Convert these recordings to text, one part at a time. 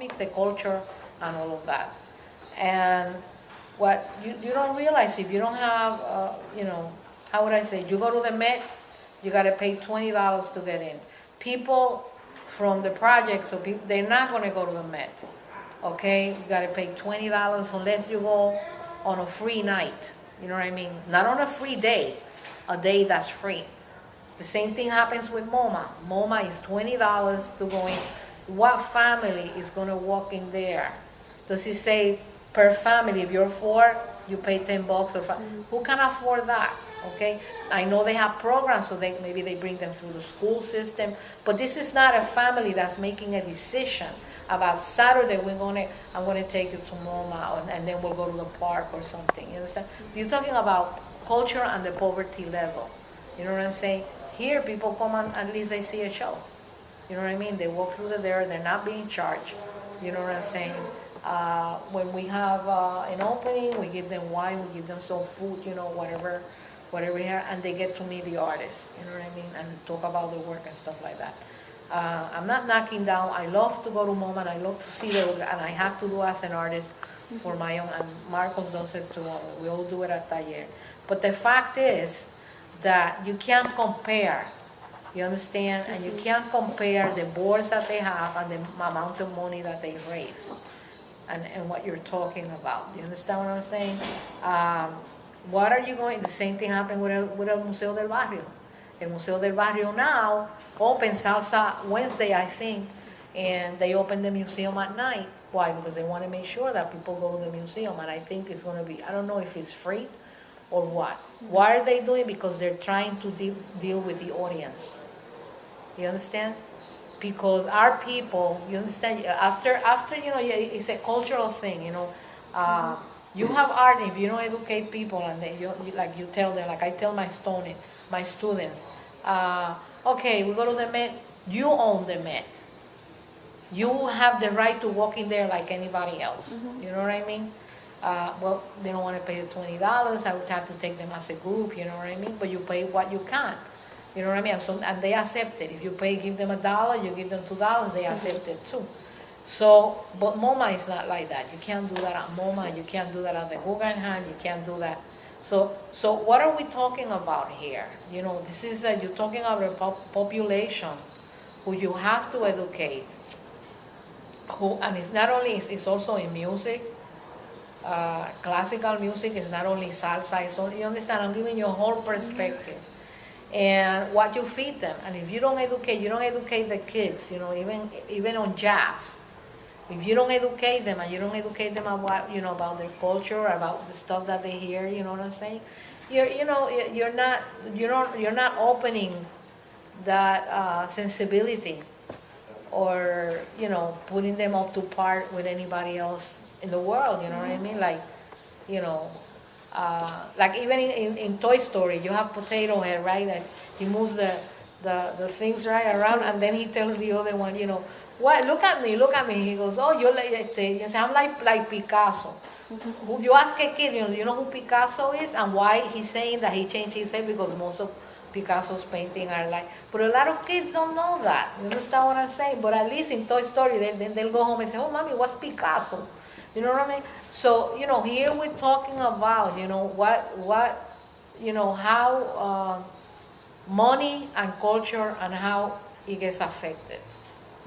mix the culture and all of that. And what you don't realize, if you don't have, how would I say, you go to the Met, you gotta pay $20 to get in. People from the project, so people, they're not gonna go to the Met, okay? You gotta pay $20 unless you go on a free night, you know what I mean? Not on a free day, a day that's free. The same thing happens with MoMA. MoMA is $20 to go in. What family is gonna walk in there? Does it say per family? If you're four, you pay $10 or who can afford that? Okay, I know they have programs, so maybe they bring them through the school system, but this is not a family that's making a decision about Saturday I'm gonna take you to MoMA, and then we'll go to the park or something. You understand? You're talking about culture and the poverty level. You know what I'm saying? Here, people come and at least they see a show. You know what I mean? They walk through the door, they're not being charged. You know what I'm saying? When we have an opening, we give them wine, we give them some food, whatever we have, and they get to meet the artists, you know what I mean, and talk about their work and stuff like that. I'm not knocking down. I love to go to MoMA, and I love to see the work, and I have to do as an artist for my own, and Marcos does it too. We all do it at Taller. But the fact is that you can't compare, you understand, and you can't compare the boards that they have and the amount of money that they raise. And what you're talking about. You understand what I'm saying? What are you going, the same thing happened with el Museo del Barrio. El Museo del Barrio now opens Salsa Wednesday, I think, and they open the museum at night. Why? Because they want to make sure that people go to the museum, and I think it's going to be, I don't know if it's free or what. Why are they doing? Because they're trying to deal with the audience. You understand? Because our people, you understand, after it's a cultural thing, you have art. If you don't educate people, and you tell them, like I tell my students, okay, we go to the Met, you own the Met. You have the right to walk in there like anybody else. You know what I mean? Well, they don't want to pay the $20. I would have to take them as a group, you know what I mean? But you pay what you can. You know what I mean? And they accept it. If you give them $1, you give them $2, they accept it too. So, but MoMA is not like that. You can't do that at MoMA. You can't do that at the Guggenheim. You can't do that. So what are we talking about here? This is you're talking about a population who you have to educate. And it's not only, it's also in music. Classical music is not only salsa. It's only, you understand? I'm giving you a whole perspective. And what you feed them. And if you don't educate the kids, even on jazz. If you don't educate them, and you don't educate them about about their culture, about the stuff that they hear, you know what I'm saying? You're not opening that sensibility, or putting them up to par with anybody else in the world. You know what I mean? Like even in Toy Story, you have Potato Head, right? And he moves the things right around, and then he tells the other one, what? Look at me. He goes, oh, you say, I'm like Picasso. You ask a kid, you know who Picasso is, and why he's saying that he changed his head, because most of Picasso's painting are like, but a lot of kids don't know that. You understand what I'm saying? But at least in Toy Story, they'll go home and say, oh, mommy, what's Picasso? You know what I mean? So, here we're talking about, how money and culture and how it gets affected.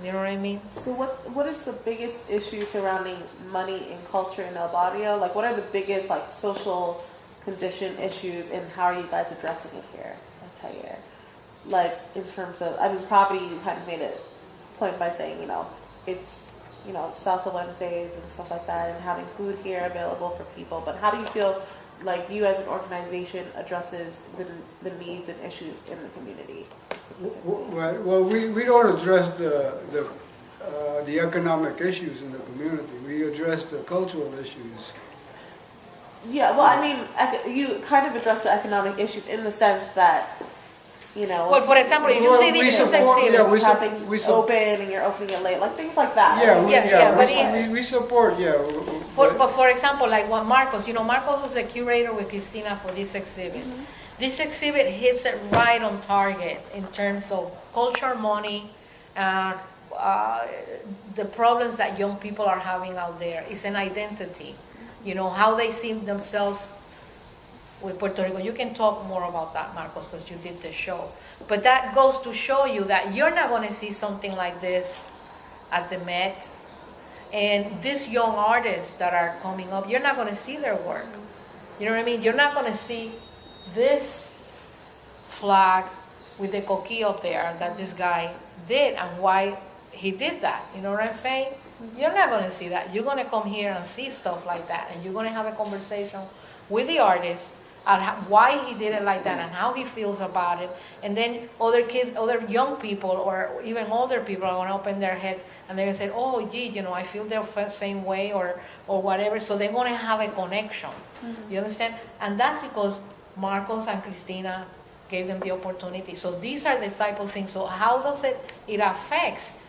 You know what I mean? So what is the biggest issue surrounding money and culture in El Barrio? Like, what are the biggest, social condition issues, and how are you guys addressing it here? I'll tell you. Like, in terms of, poverty, you kind of made a point by saying, it's, Salsa Wednesdays and stuff like that, and having food here available for people. But how do you feel like you as an organization addresses the needs and issues in the community? Well, we don't address the economic issues in the community. We address the cultural issues. Yeah, well, you kind of address the economic issues in the sense that, Well, for example, if you see the we open and you're opening it late, like things like that. We support, But for example, like what Marcos was the curator with Cristina for this exhibit. This exhibit hits it right on target in terms of culture, money, the problems that young people are having out there. It's an identity, how they see themselves with Puerto Rico. You can talk more about that, Marcos, because you did the show. But that goes to show you that you're not going to see something like this at the Met. And these young artists that are coming up, you're not going to see their work. You know what I mean? You're not going to see this flag with the coquille up there that this guy did and why he did that. You know what I'm saying? You're not going to see that. You're going to come here and see stuff like that, and you're going to have a conversation with the artist on why he did it like that and how he feels about it. And then other kids, other young people, or even older people are going to open their heads and they're going to say, oh, gee, I feel the same way or whatever. So they're going to have a connection. Mm-hmm. You understand? And that's because Marcos and Cristina gave them the opportunity. So these are the type of things. So how does it affects